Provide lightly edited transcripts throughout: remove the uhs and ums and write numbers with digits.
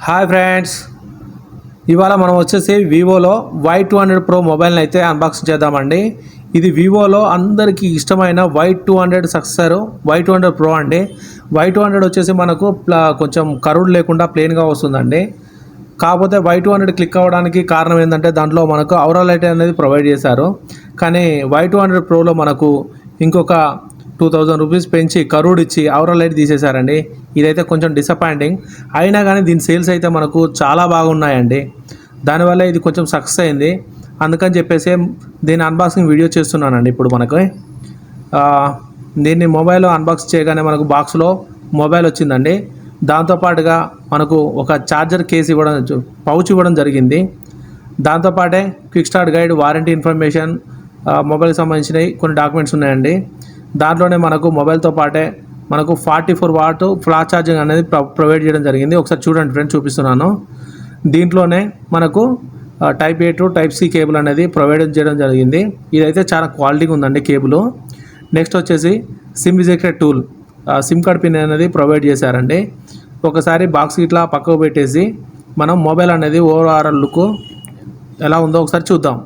Hi friends, ఇవాళ మనం వచ్చేసి వివోలో Y200 ప్రో మొబైల్ని అయితే అన్బాక్సింగ్ చేద్దామండి. ఇది వివోలో అందరికీ ఇష్టమైన Y200 సక్సెసర్ Y200 ప్రో అండి. Y200 వచ్చేసి మనకు కొంచెం కర్వ్డ్ లేకుండా ప్లెయిన్గా వస్తుందండి. కాకపోతే Y200 క్లిక్ అవ్వడానికి కారణం ఏంటంటే దాంట్లో మనకు ఔరా లైట్ అనేది ప్రొవైడ్ చేశారు. కానీ Y200 ప్రోలో మనకు ఇంకొక 2000 రూపీస్ పెంచి కర్వ్డ్ ఇచ్చి ఔరా లైట్ తీసేశారండి. ఇదైతే కొంచెం డిసప్పాయింటింగ్. అయినా కానీ దీని సేల్స్ అయితే మనకు చాలా బాగున్నాయండి. దానివల్ల ఇది కొంచెం సక్సెస్ అయింది. అందుకని చెప్పేసి దీని అన్బాక్సింగ్ వీడియో చేస్తున్నానండి. ఇప్పుడు మనకు దీన్ని మొబైల్ అన్బాక్స్ చేయగానే మనకు బాక్స్లో మొబైల్ వచ్చిందండి. దాంతోపాటుగా మనకు ఒక ఛార్జర్ కేస్ పౌచ్ ఇవ్వడం జరిగింది. దాంతోపాటే quick start guide, warranty information, మొబైల్కి సంబంధించినవి కొన్ని డాక్యుమెంట్స్ ఉన్నాయండి. దాంట్లోనే మనకు మొబైల్తో పాటే మనకు 44 వాట్ ఫ్లాష్ ఛార్జింగ్ అనేది ప్రొవైడ్ చేయడం జరిగింది. ఒకసారి చూడండి ఫ్రెండ్స్, చూపిస్తున్నాను. దీంట్లోనే మనకు type A to type C cable అనేది ప్రొవైడ్ చేయడం జరిగింది. ఇదైతే చాలా క్వాలిటీగా ఉందండి కేబుల్. నెక్స్ట్ వచ్చేసి SIM ejector tool, SIM card pin అనేది ప్రొవైడ్ చేశారండి. ఒకసారి బాక్స్ ఇట్లా పక్కకు పెట్టేసి మనం మొబైల్ అనేది ఓవరాల్ లుక్ ఎలా ఉందో ఒకసారి చూద్దాం.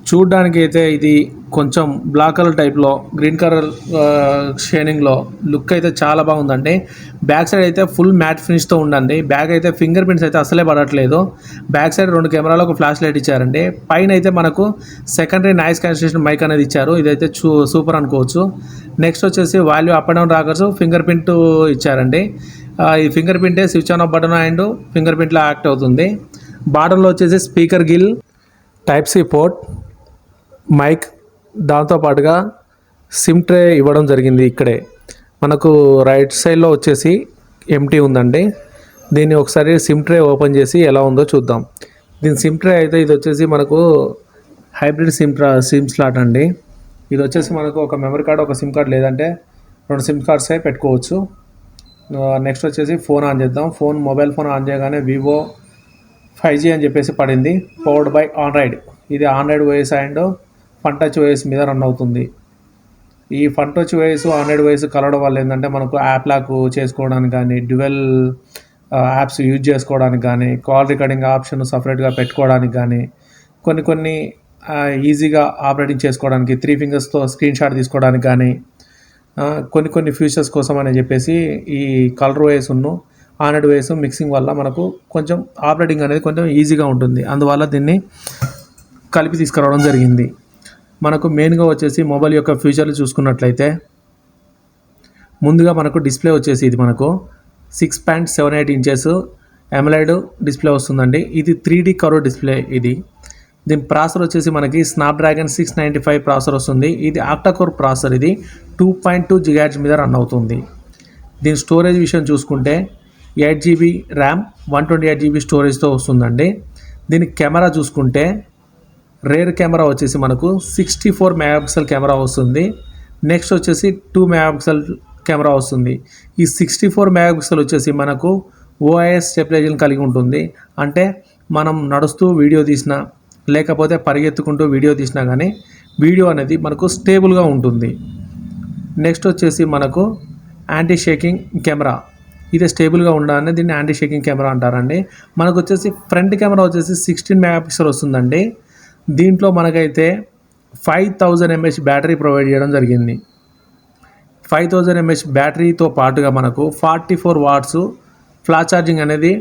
చూడ్డానికి అయితే ఇది కొంచెం బ్లాక్ కలర్ టైప్లో గ్రీన్ కలర్ షైనింగ్లో లుక్ అయితే చాలా బాగుందండి. బ్యాక్ సైడ్ అయితే ఫుల్ మ్యాట్ ఫినిష్తో ఉందండి. బ్యాక్ అయితే ఫింగర్ ప్రింట్స్ అయితే అసలే పడట్లేదు. బ్యాక్ సైడ్ 2 కెమెరాలు, ఒక ఫ్లాష్ లైట్ ఇచ్చారండి. పైన అయితే మనకు సెకండరీ నాయిస్ క్యాన్సిలేషన్ మైక్ అనేది ఇచ్చారు. ఇదైతే సూపర్ అనుకోవచ్చు. నెక్స్ట్ వచ్చేసి volume up and down rockers, finger print ఇచ్చారండి. ఈ ఫింగర్ ప్రింటే switch on off button and finger ప్రింట్లో యాక్ట్ అవుతుంది. బాటంలో వచ్చేసి speaker grill, type C port, mic, దాంతోపాటుగా సిమ్ ట్రే ఇవ్వడం జరిగింది. ఇక్కడే మనకు రైట్ సైడ్లో వచ్చేసి ఎంటీ ఉందండి. దీన్ని ఒకసారి సిమ్ ట్రే ఓపెన్ చేసి ఎలా ఉందో చూద్దాం. దీని సిమ్ ట్రే అయితే ఇది వచ్చేసి మనకు హైబ్రిడ్ సిమ్ స్లాట్ అండి. ఇది వచ్చేసి మనకు ఒక మెమరీ కార్డ్, ఒక సిమ్ కార్డ్, లేదంటే 2 సిమ్ కార్డ్సే పెట్టుకోవచ్చు. నెక్స్ట్ వచ్చేసి ఫోన్ ఆన్ చేద్దాం. మొబైల్ ఫోన్ ఆన్ చేయగానే వివో 5G అని చెప్పేసి పడింది. Powered by Android. ఇది Android OS and Fun Touch OS మీద రన్ అవుతుంది. ఈ Fun Touch OS Android OS కలవడం వల్ల ఏంటంటే మనకు యాప్ లాక్ చేసుకోవడానికి కానీ, డ్యువెల్ యాప్స్ యూజ్ చేసుకోవడానికి కానీ, కాల్ రికార్డింగ్ ఆప్షన్ సపరేట్గా పెట్టుకోవడానికి కానీ, కొన్ని ఈజీగా ఆపరేటింగ్ చేసుకోవడానికి, 3 ఫింగర్స్తో స్క్రీన్ షాట్ తీసుకోవడానికి కానీ, కొన్ని ఫ్యూచర్స్ కోసం అని చెప్పేసి ఈ colour OS Android OS mixing వల్ల మనకు కొంచెం ఆపరేటింగ్ అనేది కొంచెం ఈజీగా ఉంటుంది. అందువల్ల దీన్ని కలిపి తీసుకురావడం జరిగింది. మనకు మెయిన్గా వచ్చేసి మొబైల్ యొక్క ఫీచర్లు చూసుకున్నట్లయితే ముందుగా మనకు డిస్ప్లే వచ్చేసి ఇది మనకు 6.78 ఇంచెస్ AMOLED డిస్ప్లే వస్తుందండి. ఇది 3D కర్వ్ డిస్ప్లే. దీని ప్రాసెసర్ వచ్చేసి మనకి స్నాప్డ్రాగన్ 695 ప్రాసెసర్ వస్తుంది. ఇది ఆక్టాకోర్ ప్రాసెసర్. ఇది 2.2 GHz మీద రన్ అవుతుంది. దీని స్టోరేజ్ విషయం చూసుకుంటే 8GB ర్యామ్, 128GB స్టోరేజ్తో వస్తుందండి. దీని కెమెరా చూసుకుంటే రేర్ కెమెరా వచ్చేసి మనకు 64 మెగాపిక్సెల్ కెమెరా వస్తుంది. నెక్స్ట్ వచ్చేసి 2 మెగాపిక్సెల్ కెమెరా వస్తుంది. ఈ 64 మెగాపిక్సెల్ వచ్చేసి మనకు OIS స్టెబిలైజేషన్ కలిగి ఉంటుంది. అంటే మనం నడుస్తూ వీడియో తీసినా, లేకపోతే పరిగెత్తుకుంటూ వీడియో తీసినా కానీ వీడియో అనేది మనకు స్టేబుల్గా ఉంటుంది. నెక్స్ట్ వచ్చేసి మనకు యాంటీ షేకింగ్ కెమెరా. ఇది స్టేబుల్గా ఉండాలని దీన్ని యాంటీ షేకింగ్ కెమెరా అంటారండి. మనకు వచ్చేసి ఫ్రంట్ కెమెరా వచ్చేసి 16 మెగాపిక్సెల్ వస్తుందండి. దీంట్లో మనకైతే 5000 mAh బ్యాటరీ ప్రొవైడ్ చేయడం జరిగింది. 5000 mAh బ్యాటరీతో పాటుగా మనకు 44 వాట్స్ ఫ్లాష్ ఛార్జింగ్ అనేది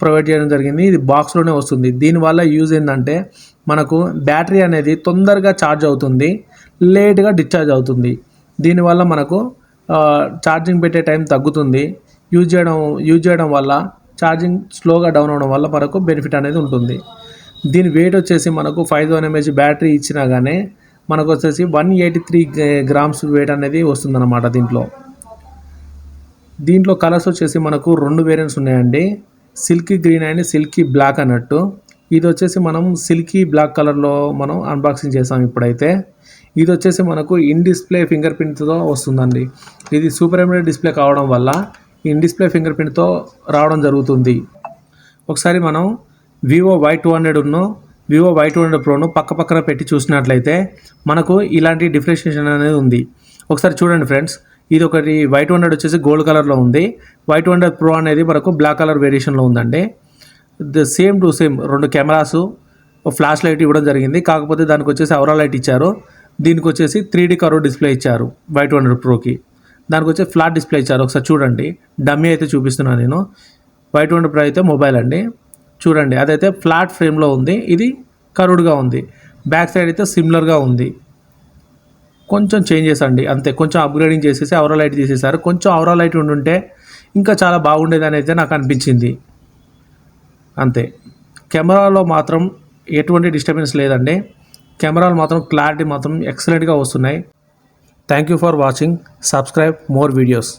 ప్రొవైడ్ చేయడం జరిగింది. ఇది బాక్స్లోనే వస్తుంది. దీనివల్ల యూజ్ ఏంటంటే మనకు బ్యాటరీ అనేది తొందరగా ఛార్జ్ అవుతుంది, లేట్గా డిశ్చార్జ్ అవుతుంది. దీనివల్ల మనకు ఛార్జింగ్ పెట్టే టైం తగ్గుతుంది. యూజ్ చేయడం వల్ల ఛార్జింగ్ స్లోగా డౌన్ అవడం వల్ల మనకు బెనిఫిట్ అనేది ఉంటుంది. దీని వెయిట్ వచ్చేసి మనకు 5000 mAh బ్యాటరీ ఇచ్చినా కానీ మనకు వచ్చేసి 183 గ్రామ్స్ వెయిట్ అనేది వస్తుందన్నమాట. దీంట్లో కలర్స్ వచ్చేసి మనకు 2 వేరియంట్స్ ఉన్నాయండి. Silky green and silky black అన్నట్టు. ఇది వచ్చేసి మనం సిల్కీ బ్లాక్ కలర్లో మనం అన్బాక్సింగ్ చేసాం ఇప్పుడైతే. ఇది వచ్చేసి మనకు ఇన్ డిస్ప్లే ఫింగర్ ప్రింట్తో వస్తుందండి. ఇది సూపర్ AMOLED డిస్ప్లే కావడం వల్ల ఇన్ డిస్ప్లే ఫింగర్ ప్రింట్తో రావడం జరుగుతుంది. ఒకసారి మనం వివో Y200 ప్రోను పక్కన పెట్టి చూసినట్లయితే మనకు ఇలాంటి డిఫరెన్షియేషన్ అనేది ఉంది. ఒకసారి చూడండి ఫ్రెండ్స్. ఇది ఒకటి Y200 వచ్చేసి గోల్డ్ కలర్లో ఉంది. Y200 Pro అనేది మనకు బ్లాక్ కలర్ వేరియేషన్లో ఉందండి. Same to same 2 cameras, flash light ఇవ్వడం జరిగింది. కాకపోతే దానికి వచ్చేసి ఔరా లైట్ ఇచ్చారు. దీనికి వచ్చేసి 3D కర్వ్ డిస్ప్లే ఇచ్చారు Y200 Proకి. దానికి వచ్చి ఫ్లాట్ డిస్ప్లే ఇచ్చారు. ఒకసారి చూడండి, డమ్మీ అయితే చూపిస్తున్నాను నేను. Y200 Pro అయితే మొబైల్ అండి, చూడండి అదైతే ఫ్లాట్ ఫ్రేమ్లో ఉంది, ఇది కర్వ్డ్గా ఉంది. బ్యాక్ సైడ్ అయితే సిమిలర్గా ఉంది. కొంచెం చేంజెస్ అండి అంతే, కొంచెం అప్గ్రేడింగ్ చేసేసి ఔరా లైట్ తీసేసారు. కొంచెం ఔరా లైట్ ఉండుంటే ఇంకా చాలా బాగుండేదని అయితే నాకు అనిపించింది అంతే. కెమెరాలో మాత్రం ఎటువంటి డిస్టర్బెన్స్ లేదండి. కెమెరాలు మాత్రం క్లారిటీ మాత్రం ఎక్సలెంట్గా వస్తున్నాయి. Thank you for watching. Subscribe more videos.